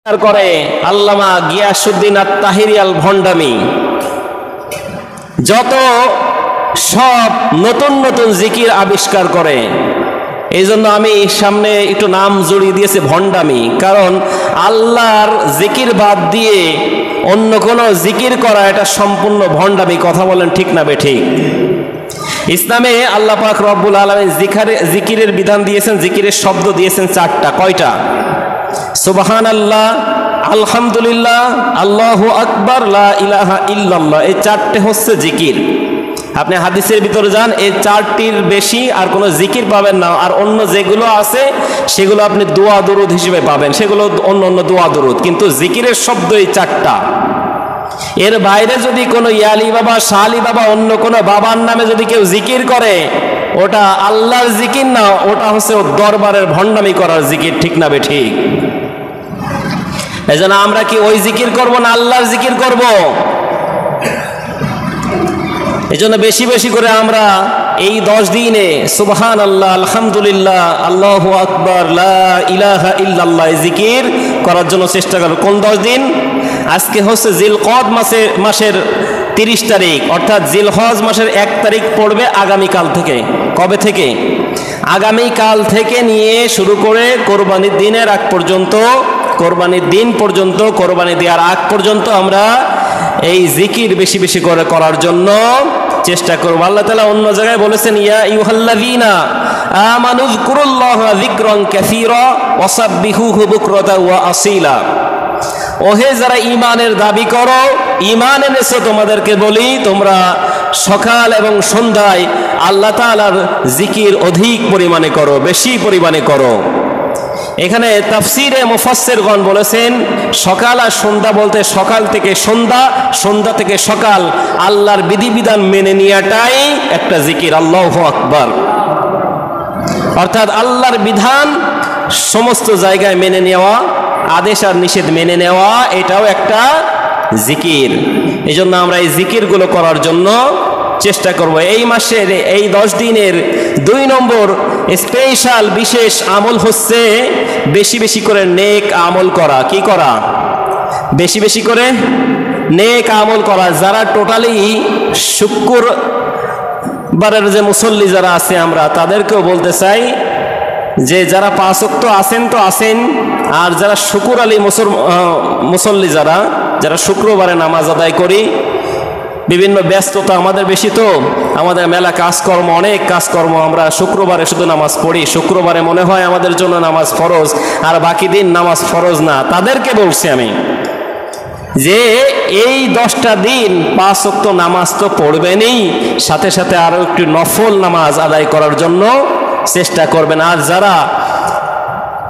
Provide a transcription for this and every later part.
করে আল্লামা গিয়াসউদ্দিন আত-তাহিরি আল ভন্ডামি যত সব নতুন নতুন জিকির আবিষ্কার করে। এই জন্য আমি সামনে একটু নাম জড়িয়ে দিয়েছি ভন্ডামি, কারণ আল্লাহর জিকির বাদ দিয়ে অন্য কোনো জিকির করা এটা সম্পূর্ণ ভন্ডামি। কথা বলেন ঠিক না বেঠিক? ইসলামে আল্লাহ পাক রব্বুল আলামিন জিকিরের বিধান দিয়েছেন, জিকিরের শব্দ দিয়েছেন চারটা। কয়টা? সুবহানাল্লাহ, আলহামদুলিল্লাহ, আল্লাহু আকবার, লা ইলাহা ইল্লাল্লাহ। এই চারটে হচ্ছে জিকির। আপনি হাদিসের ভিতরে যান, এই চারটির বেশি আর কোনো জিকির পাবেন না। আর অন্য যেগুলো আছে সেগুলো আপনি দোয়া দরুদ হিসেবে পাবেন, সেগুলো অন্য অন্য দোয়া দরুদ, কিন্তু জিকিরের শব্দ এই চারটা। এর বাইরে যদি কোনো ইয়ালি বাবা, শালি বাবা, অন্য কোনো বাবার নামে যদি কেউ জিকির করে, ওটা আল্লাহর জিকির না, ওটা হচ্ছে দরবারের ভণ্ডামি করার জিকির। ঠিক না বেঠিক? এই জন্য আমরা কি ওই জিকির করব না আল্লাহর জিকির করব? এই জন্য বেশি বেশি করে আমরা এই 10 দিনে সুবহানাল্লাহ, আলহামদুলিল্লাহ, আল্লাহু আকবার, লা ইলাহা ইল্লাল্লাহ জিকির করার জন্য চেষ্টা করব। কোন 10 দিন? আজকে হচ্ছে জিলকদ মাসের 30 তারিখ, অর্থাৎ জিলহজ মাসের 1 তারিখ পড়বে আগামীকাল থেকে। কবে থেকে? আগামীকাল থেকে নিয়ে শুরু করে কোরবানির দিনের আগ পর্যন্ত, কোরবানির দিন পর্যন্ত, কোরবানি দেওয়ার আগ পর্যন্ত আমরা এই জিকির বেশি বেশি করে করার জন্য চেষ্টা করব। আল্লাহ তাআলা অন্য জায়গায় বলেছেন, ইয়া আইয়ুহাল্লাযীনা আমানু যিকুরুল্লাহা যিকরান কাসীরা ওয়াসাব্বিহুহু বুকরাতাও ওয়া আসীলা। ওহে যারা ঈমানের দাবি করো, ঈমান এনেছো, তোমাদেরকে বলি তোমরা সকাল এবং সন্ধ্যায় আল্লাহ তাআলার জিকির অধিক পরিমাণে করো, বেশি পরিমাণে করো। এখানে তাফসিরে মুফাসসিরগণ বলেছেন, সকাল আর সন্ধ্যা বলতে সকাল থেকে সন্ধ্যা, সন্ধ্যা থেকে সকাল আল্লাহর বিধিবিধান মেনে নেওয়াটাই একটা জিকির। আল্লাহু আকবার। অর্থাৎ আল্লাহর বিধান সমস্ত জায়গায় মেনে নেওয়া, আদেশ আর নিষেধ মেনে নেওয়া, এটাও একটা জিকির। এই জন্য আমরা এই জিকিরগুলো করার জন্য চেষ্টা করব। এই মাসের এই 10 দিনের 2 নম্বর স্পেশাল বিশেষ আমল হচ্ছে বেশি বেশি করে নেক আমল করা। কি করা? বেশি বেশি করে নেক আমল করা। যারা টোটালি শুক্রবারের যে মুসল্লি যারা আছে, আমরা তাদেরকেও বলতে চাই যে যারা 5 ওয়াক্ত আছেন তো আছেন, আর যারা শুকুর আলী মুসল্লি যারা শুক্রবারে নামাজ আদায় করি, বিভিন্ন ব্যস্ততা আমাদের বেশি, তো আমাদের মেলা কাজকর্ম, অনেক কাজকর্ম, আমরা শুক্রবারে শুধু নামাজ পড়ি। শুক্রবারে মনে হয় আমাদের জন্য নামাজ ফরজ, আর বাকি দিন নামাজ ফরজ না। তাদেরকে বলছি আমি যে এই 10টা দিন 5 ওয়াক্ত নামাজ তো পড়বেনই, সাথে সাথে আরো একটু নফল নামাজ আদায় করার জন্য চেষ্টা করবেন। আর যারা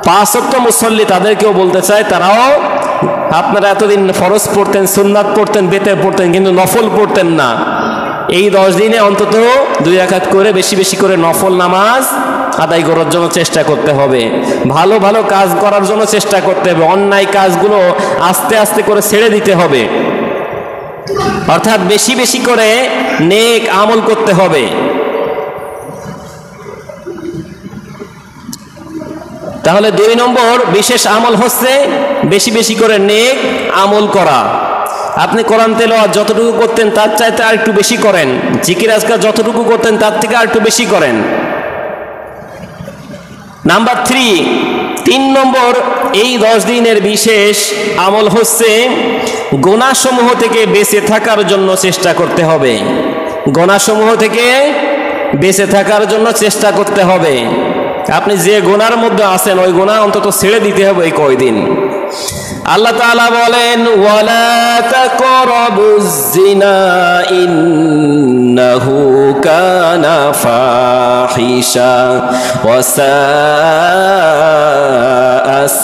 5 ওয়াক্ত মুসল্লি, তাদেরকেও বলতে চাই, তারাও, আপনারা এতদিন ফরজ পড়তেন, সুন্নাত পড়তেন, বেতের পড়তেন, কিন্তু নফল পড়তেন না। এই 10 দিনে অন্তত 2 রাকাত করে বেশি বেশি করে নফল নামাজ আদায় করার জন্য চেষ্টা করতে হবে। ভালো ভালো কাজ করার জন্য চেষ্টা করতে হবে। অন্যায় কাজগুলো আস্তে আস্তে করে ছেড়ে দিতে হবে। অর্থাৎ বেশি বেশি করে নেক আমল করতে হবে। তাহলে 2 নম্বর বিশেষ আমল হচ্ছে বেশি বেশি করে নেক আমল করা। আপনি কোরআন তেলাওয়াত যতটুকু করতেন তার চাইতে আর একটু বেশি করেন। জিকির আজকার যতটুকু করতেন তার থেকে আর একটু বেশি করেন। নাম্বার 3 নম্বর এই 10 দিনের বিশেষ আমল হচ্ছে গুনাহসমূহ থেকে বেঁচে থাকার জন্য চেষ্টা করতে হবে। গুনাহসমূহ থেকে বেঁচে থাকার জন্য চেষ্টা করতে হবে। আপনি যে গুনার মধ্যে আছেন ওই গুনাহ অন্তত ছেড়ে দিতে হবে এই কয়দিন। আল্লাহ তাআলা বলেন, ওয়ালা তাকরাবুজ জিনা ইন্নাহু কানা ফাহিশা ওয়া সাআ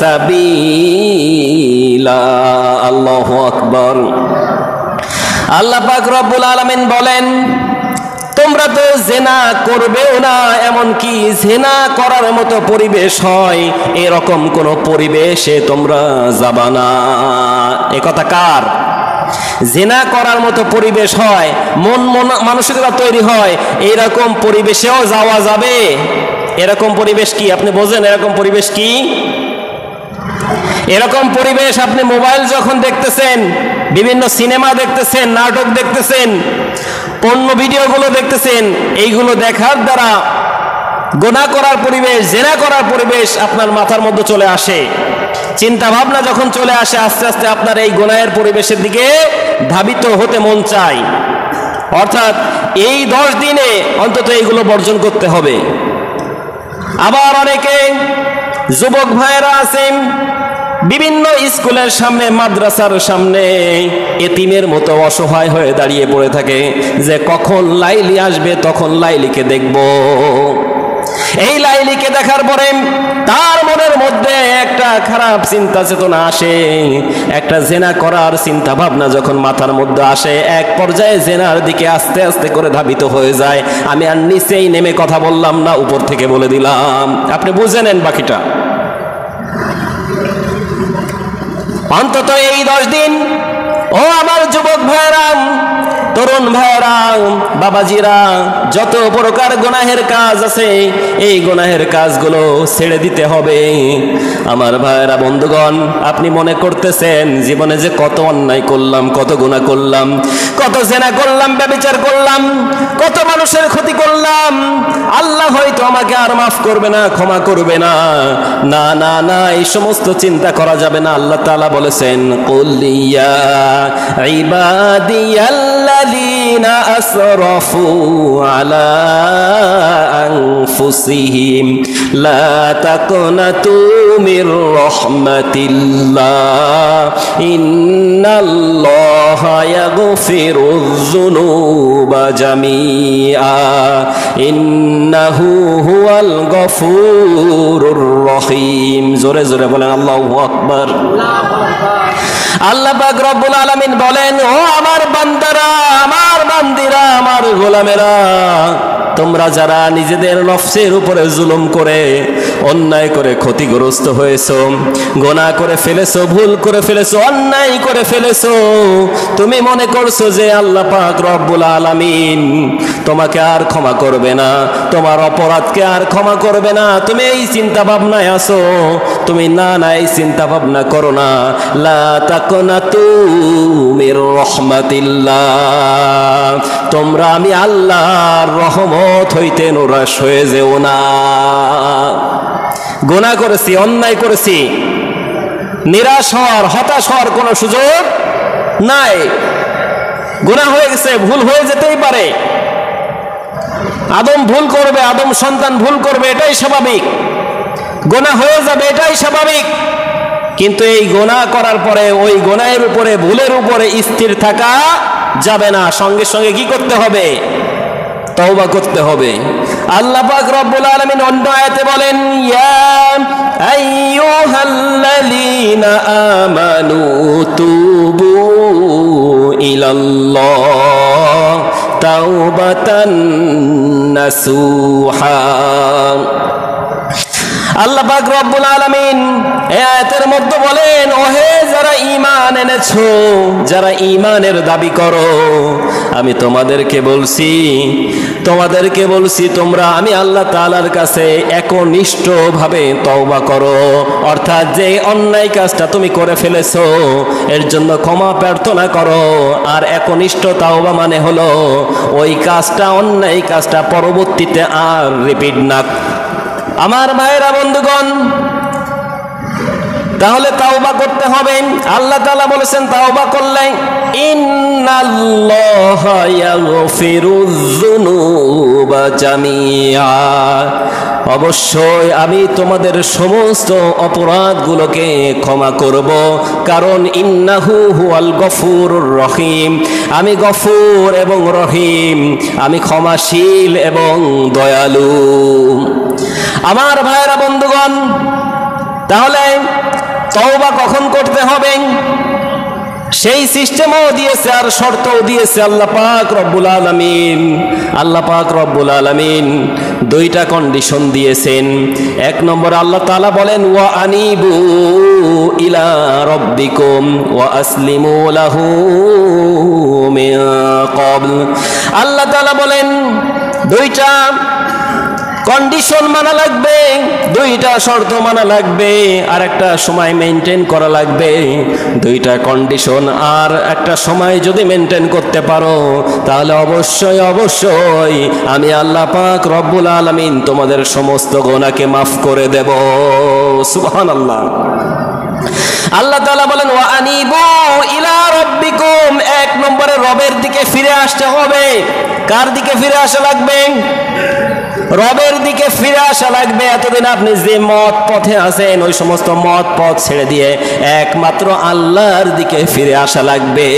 সাবিলা। আল্লাহু আকবার। আল্লাহ পাক রব্বুল আলামিন বলেন, তোমরা তো জেনা করবেও না, এমনকি জেনা করার মতো পরিবেশ হয় এরকম কোন পরিবেশে তোমরা যাবা না। এ কথা কার? জেনা করার মতো পরিবেশ হয়, মন মানসিকতা তৈরি হয়, এইরকম পরিবেশেও যাওয়া যাবে। এরকম পরিবেশ কি আপনি বোঝেন? এরকম পরিবেশ কি? এরকম পরিবেশ আপনি মোবাইল যখন দেখতেছেন, বিভিন্ন সিনেমা দেখতেছেন, নাটক দেখতেছেন, পর্ন ভিডিওগুলো দেখতেছেন, এইগুলো দেখার দ্বারা গুনাহ করার পরিবেশ, জিনা করার পরিবেশ আপনার মাথার মধ্যে চলে আসে। চিন্তা ভাবনা যখন চলে আসে, আস্তে আস্তে আপনার এই গুনাহের পরিবেশের দিকে ধাবিত হতে মন চায়। অর্থাৎ এই 10 দিনে অন্তত এইগুলো বর্জন করতে হবে। আবার অনেকে যুবক ভাইয়েরা আছেন বিভিন্ন স্কুলের সামনে, মাদ্রাসার সামনে এতিমের মতো অসহায় হয়ে দাঁড়িয়ে পড়ে থাকে যে কখন লাইলি আসবে, তখন লাইলিকে দেখব। এই লাইলিকে দেখার পরে তার মনের মধ্যে একটা খারাপ চিন্তা চেতনা আসে, একটা জেনা করার চিন্তা ভাবনা যখন মাথার মধ্যে আসে, এক পর্যায়ে জেনার দিকে আস্তে আস্তে করে ধাবিত হয়ে যায়। আমি আর নিচেই নেমে কথা বললাম না, উপর থেকে বলে দিলাম, আপনি বুঝে নেন বাকিটা। অন্তত এই 10 দিন ও আমার যুবক ভাইরা, তরুণ ভাইরা, বাবাজিরা, যত প্রকার গুনাহের কাজ আছে এই গুনাহের কাজগুলো ছেড়ে দিতে হবে। আমার ভাইরা, বন্ধুগণ, আপনি মনে করতেছেন জীবনে যে কত অন্যায় করলাম, কত গুনাহ করলাম, কত জেনা করলাম, ব্যভিচার করলাম, কত মানুষের ক্ষতি করলাম, আল্লাহ হয়তো আমাকে আর মাফ করবে না, ক্ষমা করবে না। না না না, এই সমস্ত চিন্তা করা যাবে না। আল্লাহ তাআলা বলেছেন, কুল ইয়া ইবাদিয়াল্লাযীনা আসরাফু আলা আনফুসিহিম লা তাকনাতু মির রাহমাতিল্লাহ ইন্নাল্লাহা ইয়াগফিরুয যুনুবা জামিআ ইন্নাহু হুয়াল গফুরুর রহিম। জোরে জোরে বলেন আল্লাহু আকবার। আল্লাহ পাক রব্বুল আলামিন বলেন, ও আমার বান্দারা, আমার বান্দিরা, আমার গোলামেরা, তোমরা যারা নিজেদের নফসের উপরে জুলুম করে, অন্যায় করে ক্ষতিগ্রস্ত হয়েছো, গুনাহ করে ফেলেছো, ভুল করে ফেলেছো, অন্যায় করে ফেলেছো, তুমি মনে করছো যে আল্লাহ পাক রব্বুল আলামিন তোমাকে আর ক্ষমা করবে না, তোমার অপরাধকে আর ক্ষমা করবে না, তুমি এই চিন্তা ভাবনায় আছো। তুমি না না, এই চিন্তা ভাবনা করো না। লা তাকনাতু মির রাহমাতিল্লাহ, তোমরা আমি আল্লাহর রহমত হইতে নিরাশ হয়ে যেও না। গুনাহ করেছি, অন্যায় করেছি, নিরাশ হওয়ার, হতাশ হওয়ার কোনো সুযোগ নাই। গুনাহ হয়ে গেছে, ভুল হয়ে যেতেই পারে। আদম ভুল করবে, আদম সন্তান ভুল করবে, এটাই স্বাভাবিক। গুনাহ হয়ে যাবে, এটাই স্বাভাবিক। কিন্তু এই গুনাহ করার পরে ওই গুনাহের উপরে, ভুলের উপরে স্থির থাকা যাবে না। সঙ্গে সঙ্গে কি করতে হবে? তওবা করতে হবে। আল্লাহ পাক রব্বুল আলামিন অন্য আয়াতে বলেন, ইয়া আইয়ুহাল্লাযীনা আমানু তুবু ইলাল্লাহ তাওবাতান নাসুহা। আল্লাহ পাক রব্বুল আলামিন এই আয়াতের মধ্যে বলেন, ওহে যারা ঈমান এনেছো, যারা ঈমানের দাবি করো, আমি তোমাদেরকে বলছি তোমরা আমি আল্লাহ তাআলার কাছে একনিষ্ঠভাবে তওবা করো। অর্থাৎ যে অন্যায় কাজটা তুমি করে ফেলেছো এর জন্য ক্ষমা প্রার্থনা করো। আর একনিষ্ঠ তওবা মানে হলো ওই কাজটা, অন্যায় কাজটা পরবর্তীতে আর রিপিট না। আমার ভাইরা, বন্ধুগণ, তাহলে তাওবা করতে হবে। আল্লাহ তাআলা বলেছেন তাওবা করলে ইন্নাল্লাহা ইয়াগফিরুয যুনুবা জামিআ, অবশ্যই আমি তোমাদের সমস্ত অপরাধগুলোকে ক্ষমা করব, কারণ ইন্নাহু হুয়াল গফুরুর রহিম, আমি গফুর এবং রহিম, আমি ক্ষমাশীল এবং দয়ালু। আমার ভাইরা, বন্ধুগণ, তাহলে তওবা কখন করতে হবে সেই সিস্টেমও দিয়েছে আর শর্তও দিয়েছে আল্লাহ পাক রব্বুল আলামিন। আল্লাহ পাক রব্বুল আলামিন দুইটা কন্ডিশন দিয়েছেন। এক নম্বর আল্লাহ তাআলা বলেন, ওয়া আনিবু ইলা রাব্বিকুম ওয়া আসলিমু লাহু মিন ক্বাবল। আল্লাহ তাআলা বলেন দুইটা কন্ডিশন মানা লাগবে, দুইটা শর্ত মানা লাগবে, আর একটা সময় মেনটেন করা লাগবে। দুইটা কন্ডিশন আর একটা সময় যদি মেনটেন করতে পারো, তাহলে অবশ্যই অবশ্যই আমি আল্লাহ পাক রব্বুল আলামিন তোমাদের সমস্ত গুনাহকে মাফ করে দেব। সুবহানাল্লাহ। আল্লাহ তাআলা বলেন ওয়া আনিবু ইলা রাব্বিকুম, এক নম্বরে রবের দিকে ফিরে আসতে হবে। কার দিকে ফিরে আসা লাগবে? রবের দিকে ফিরে আসা লাগবে। এতদিন আপনি যে মত পথে আছেন, ওই সমস্ত মত পথ ছেড়ে দিয়ে একমাত্র আল্লাহর দিকে ফিরে আসা লাগবে।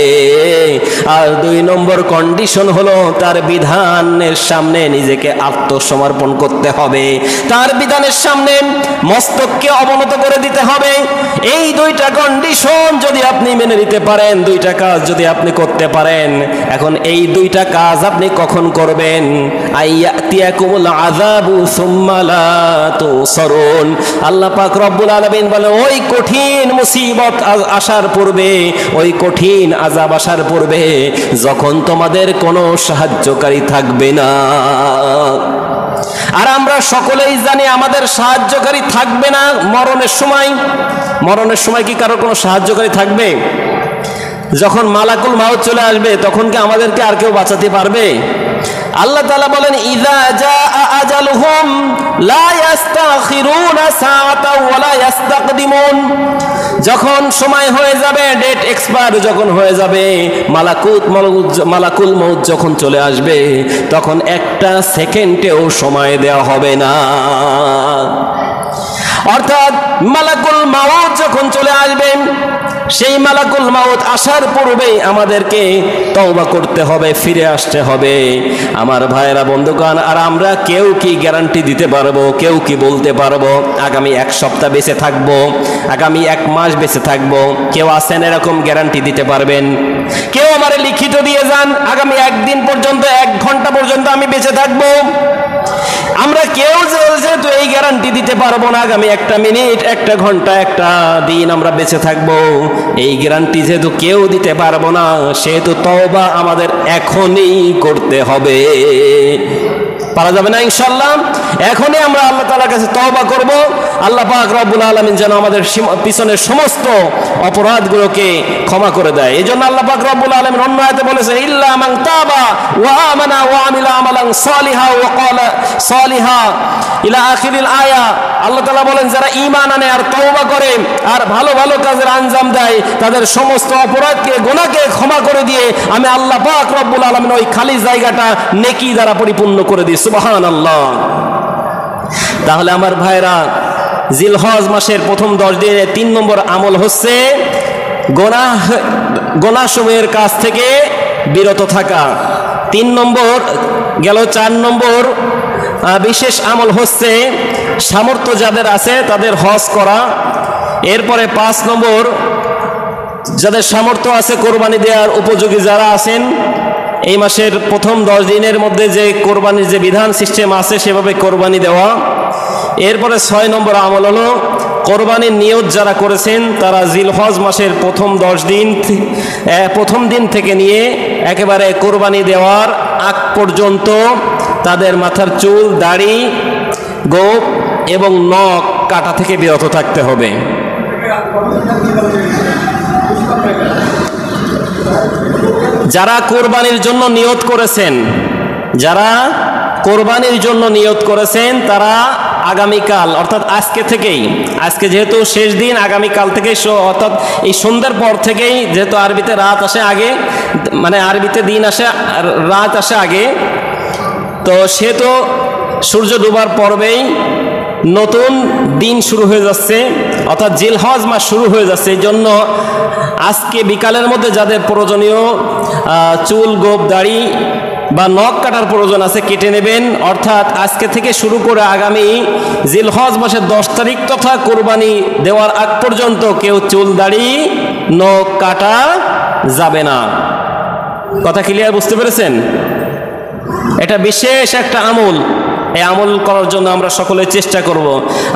আর দুই নম্বর কন্ডিশন হলো তার বিধানের সামনে নিজেকে আত্মসমর্পণ করতে হবে, তার বিধানের সামনে মস্তককে অবনত করে দিতে হবে। এই দুইটা কন্ডিশন যদি আপনি মেনে নিতে পারেন, দুইটা কাজ যদি আপনি করতে পারেন, এখন এই দুইটা কাজ আপনি কখন করবেন? আইয়াতিয়াকুমুল আযাবু সুম্মা লা তুসরুন। আল্লাহ পাক রব্বুল আলামিন বলে ওই কঠিন মুসিবত আসার পূর্বে, ওই কঠিন আযাব আসার পূর্বে, যখন তোমাদের কোনো সাহায্যকারী থাকবে না। আর আমরা সকলেই জানি আমাদের সাহায্যকারী থাকবে না মরণের সময়। মরণের সময় কি কারো কোনো সাহায্যকারী থাকবে? যখন মালাকুল মাউত চলে আসবে, তখন কি আমাদেরকে আর কেউ বাঁচাতে পারবে? আল্লাহ তাআলা বলেন ইযা জাআ আজালুহুম লা ইস্তাখিরুনা সাআতাও ওয়া লা ইস্তাকদিমুন। যখন সময় হয়ে যাবে, ডেট এক্সপায়ার যখন হয়ে যাবে, মালাকুল মউত যখন চলে আসবে, তখন একটা সেকেন্ডেও সময় দেওয়া হবে না। অর্থাৎ মালাকুল মাউত যখন চলে আসবেন, সেই মালাকুল মাউত আসার পূর্বেই আমাদেরকে তওবা করতে হবে, ফিরে আসতে হবে। আমার ভাইয়েরা, বন্ধুগণ, আর আমরা কেউ কি গ্যারান্টি দিতে পারবো, কেউ কি বলতে পারবো আগামী এক সপ্তাহ বেঁচে থাকবো, আগামী এক মাস বেঁচে থাকবো? কেউ আছেন এরকম গ্যারান্টি দিতে পারবেন? কেউ আমারে লিখিত দিয়ে যান আগামী একদিন পর্যন্ত, 1 ঘন্টা পর্যন্ত আমি বেঁচে থাকবো? আমরা কেউ যেহেতু এই গ্যারান্টি দিতে পারবো না আগামী 1 মিনিট, 1 ঘন্টা, 1 দিন আমরা বেঁচে থাকবো, এই গ্যারান্টি যেহেতু কেউ দিতে পারবো না, সেহেতু তওবা আমাদের এখনই করতে হবে। পারা যাবে না ইনশাআল্লাহ? এখনই আমরা আল্লাহ তাআলার কাছে তওবা করব। আল্লাহ পাক রব্বুল আলামিন যেন আমাদের পিছনের সমস্ত অপরাধগুলোকে ক্ষমা করে দেয়। এজন্য আল্লাহ পাক রব্বুল আলামিন অন্য আয়াতে বলেছেন ইল্লা মান তাবা ওয়া আমানা ওয়া আমিলা আমালান সালিহা ওয়া ক্বালা সালিহা ইলা আখিরিল আয়া। আল্লাহ তাআলা বলেন যারা ঈমান আনে আর তওবা করে আর ভালো ভালো কাজের আঞ্জাম দেয়, তাদের সমস্ত অপরাধকে, গুনাহকে ক্ষমা করে দিয়ে আমি আল্লাহ পাক রব্বুল আলামিন ওই খালি জায়গাটা নেকি দ্বারা পরিপূর্ণ করে দিই। সুবহানাল্লাহ। তাহলে আমার ভাইরা, জিলহজ মাসের প্রথম 10 দিনে 3 নম্বর আমল হচ্ছে গুনাহসমূহের কাছ থেকে বিরত থাকা। 3 নম্বর গেল। 4 নম্বর বিশেষ আমল হচ্ছে সামর্থ্য যাদের আছে তাদের হজ করা। এরপরে 5 নম্বর যাদের সামর্থ্য আছে কোরবানি দেওয়ার উপযোগী যারা আছেন, এই মাসের প্রথম 10 দিনের মধ্যে যে কোরবানির যে বিধান সিস্টেম আছে সেভাবে কোরবানি দেওয়া। এরপরে 6 নম্বর আমল হলো কোরবানির নিয়ত যারা করেছেন তারা জিলহজ মাসের প্রথম দিন থেকে নিয়ে একেবারে কোরবানি দেওয়ার আগ পর্যন্ত তাদের মাথার চুল, দাড়ি, গোঁফ এবং নখ কাটা থেকে বিরত থাকতে হবে। যারা কোরবানির জন্য নিয়ত করেছেন, তারা আগামীকাল অর্থাৎ আজকে থেকেই, আজকে যেহেতু শেষ দিন, আগামীকাল থেকে অর্থাৎ এই সন্ধ্যার পর থেকেই, যেহেতু আরবিতে রাত আসে আগে, মানে আরবিতে দিন আসে, রাত আসে আগে, তো সেহেতু সূর্য ডুবার পর্বেই নতুন দিন শুরু হয়ে যাচ্ছে, অর্থাৎ জিলহজ মাস শুরু হয়ে যাচ্ছে। এই জন্য আজকে বিকালের মধ্যে যাদের প্রয়োজনীয় চুল, গোঁফ, দাড়ি বা নখ কাটার প্রয়োজন আছে কেটে নেবেন। অর্থাৎ আজকে থেকে শুরু করে আগামী জিলহজ মাসের 10 তারিখ তথা কোরবানি দেওয়ার আগ পর্যন্ত কেউ চুল, দাড়ি, নখ কাটা যাবে না। কথা ক্লিয়ার? বুঝতে পেরেছেন? এটা বিশেষ একটা আমল। এই আমল করার জন্য আমরা সকলে চেষ্টা করব।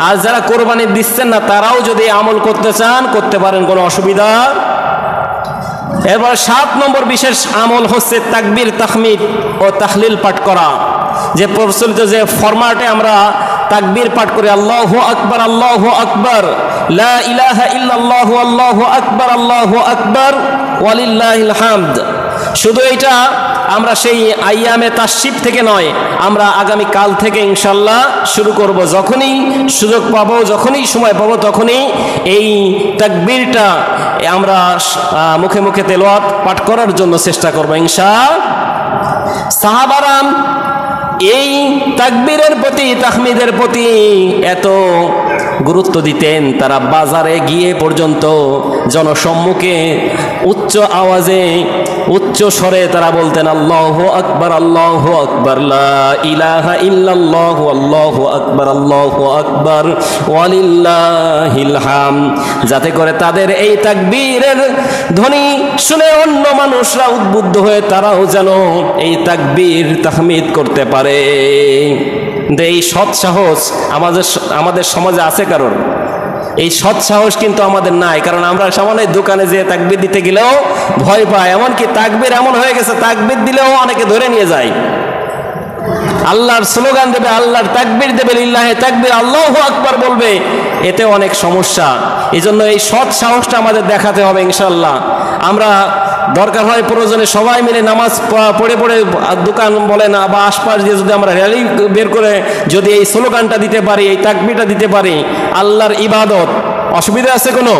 আর যারা কোরবানি দিচ্ছেন না, তারাও যদি আমল করতে চান করতে পারেন, কোনো অসুবিধা এরপর 7 নম্বর বিশেষ আমল হচ্ছে তাকবীর, তাহমিদ ও তাহলিল পাঠ করা। যে প্রচলিত যে ফরম্যাটে আমরা তাকবীর পাঠ করি, আল্লাহু আকবার, আল্লাহু আকবার, লা ইলাহা ইল্লাল্লাহু, আল্লাহু আকবার, আল্লাহু আকবার, ওয়ালিল্লাহিল হামদ। শুধু এটা আমরা সেই আইয়ামে তাশরিফ থেকে নয়, আমরা আগামী কাল থেকে ইনশাল্লাহ শুরু করব। যখনই সুযোগ পাবো, যখনই সময় পাবো, তখনই এই তাকবীরটা আমরা মুখে মুখে তেলাওয়াত পাঠ করার জন্য চেষ্টা করব ইনশাআল্লাহ। সাহাবারা এই তাকবীরের প্রতি, তাহমিদের প্রতি এত গুরুত্ব দিতেন, তারা বাজারে গিয়ে পর্যন্ত জনসম্মুখে উচ্চ আওয়াজে, উচ্চ স্বরে তারা বলতেন আল্লাহু আকবার, আল্লাহু আকবার, লা ইলাহা ইল্লাল্লাহু, আল্লাহু আকবার, আল্লাহু আকবার, ওয়ালিল্লাহিল হামদ, যাতে করে তাদের এই তাকবীরের ধ্বনি শুনে অন্য মানুষরা উদ্বুদ্ধ হয়ে তারাও যেন এই তাকবীর তাহমিদ করতে পারে। এই সৎ সাহস আমাদের সমাজে আছে কারণ? এই সৎ সাহস কিন্তু আমাদের নাই, কারণ আমরা সামনে দোকানে যে তাকবীর দিতে গেলেও ভয় পাই। এমনকি তাকবীর এমন হয়ে গেছে, তাকবীর দিলেও অনেকে ধরে নিয়ে যায়। আল্লাহর স্লোগান দেবে, আল্লাহর তাকবীর দেবে, লিল্লাহি তাকবীর, আল্লাহু আকবার বলবে, এতে অনেক সমস্যা। এই জন্য এই সৎ সাহসটা আমাদের দেখাতে হবে ইনশাআল্লাহ। আমরা দরকার হয় প্রয়োজনে সবাই মিলে নামাজ পড়ে পড়ে দোকান বলে না বা আশপাশ দিয়ে যদি আমরা র্যালি বের করে যদি এই স্লোগানটা দিতে পারি, এই তাকবীরটা দিতে পারি, আল্লাহর ইবাদত, অসুবিধা আছে কোনো?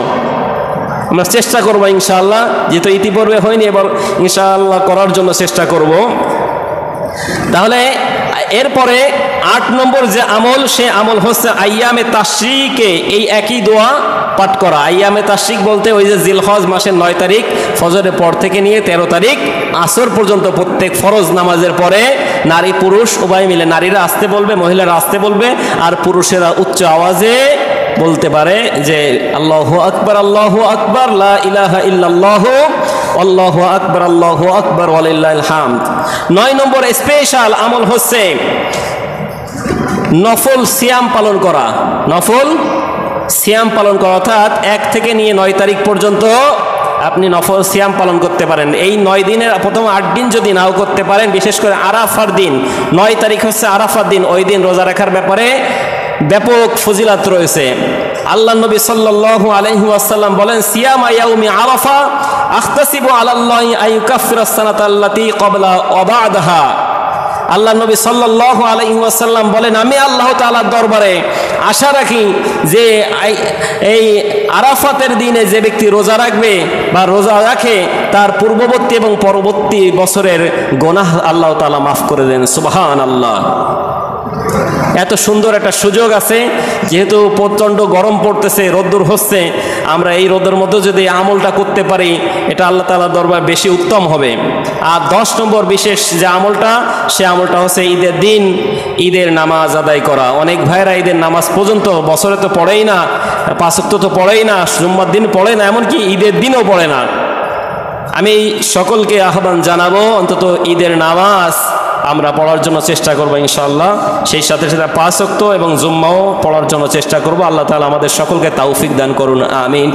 আমরা চেষ্টা করবো ইনশাআল্লাহ, যেহেতু ইতিপূর্বে হয়নি, এবার ইনশাআল্লাহ করার জন্য চেষ্টা করব। তাহলে এরপরে 8 নম্বর যে আমল, সে আমল হচ্ছে আইয়ামে তাশরিকে এই একই দোয়া পাঠ করা। আইয়ামে তাশরিক বলতে ওই যে জিলহজ মাসের 9 তারিখ ফজরের পর থেকে নিয়ে 13 তারিখ আসর পর্যন্ত প্রত্যেক ফরজ নামাজের পরে নারী পুরুষ উভয় মিলে, নারীরা আসতে বলবে, মহিলারা আসতে বলবে, আর পুরুষেরা উচ্চ আওয়াজে বলতে পারে যে আল্লাহু আকবার, আল্লাহু আকবার, লা ইলাহা ইল্লাল্লাহু, আল্লাহু আকবার, আল্লাহু আকবার, ওয়ালিল্লাহিল হামদ। 9 নম্বর স্পেশাল আমল হচ্ছে নফল সিয়াম পালন করা। নফল সিয়াম পালন করা, অর্থাৎ 1 থেকে নিয়ে 9 তারিখ পর্যন্ত আপনি নফল সিয়াম পালন করতে পারেন। এই 9 দিনের প্রথম 8 দিন যদি নাও করতে পারেন, বিশেষ করে আরাফার দিন, 9 তারিখ হচ্ছে আরাফার দিন, ওই দিন রোজা রাখার ব্যাপারে ব্যাপক ফজিলাত রয়েছে। আল্লাহ নবী সাল্লাল্লাহু আলাইহি ওয়াসাল্লাম বলেন, সিয়াম ইয়াউমি আরাফা আখতাসিবু আলাল্লাহি আইয়ুকাফিরাস সানাতা আল্লাতী ক্বাবলা ওয়া বা'দাহা। আল্লাহ নবী সাল্লাল্লাহু আলাইহি ওয়াসাল্লাম বলেন, আমি আল্লাহ তাআলার দরবারে আশা রাখি যে এই আরাফাতের দিনে যে ব্যক্তি রোজা রাখবে বা রোজা রাখে, তার পূর্ববর্তী এবং পরবর্তী বছরের গুনাহ আল্লাহ তাআলা মাফ করে দেন। সুবহানাল্লাহ। এত সুন্দর একটা সুযোগ আছে, যেহেতু প্রচণ্ড গরম পড়তেছে, রোদ্দুর হচ্ছে, আমরা এই রোদের মধ্যে যদি আমলটা করতে পারি, এটা আল্লাহ তাআলার দরবারে বেশি উত্তম হবে। আর 10 নম্বর বিশেষ যে আমলটা, সে আমলটা হচ্ছে ঈদের দিন ঈদের নামাজ আদায় করা। অনেক ভাইরা ঈদের নামাজ পর্যন্ত বছরে তো পড়েই না, 5 ওয়াক্ত তো পড়েই না, জুম্মার দিন পড়ে না, এমনকি ঈদের দিনও পড়ে না। আমি সকলকে আহ্বান জানাবো, অন্তত ঈদের নামাজ আমরা পড়ার জন্য চেষ্টা করবো ইনশাআল্লাহ। সেই সাথে সাথে 5 ওয়াক্ত এবং জুম্মাও পড়ার জন্য চেষ্টা করব। আল্লাহ তাআলা আমাদের সকলকে তৌফিক দান করুন, আমিন।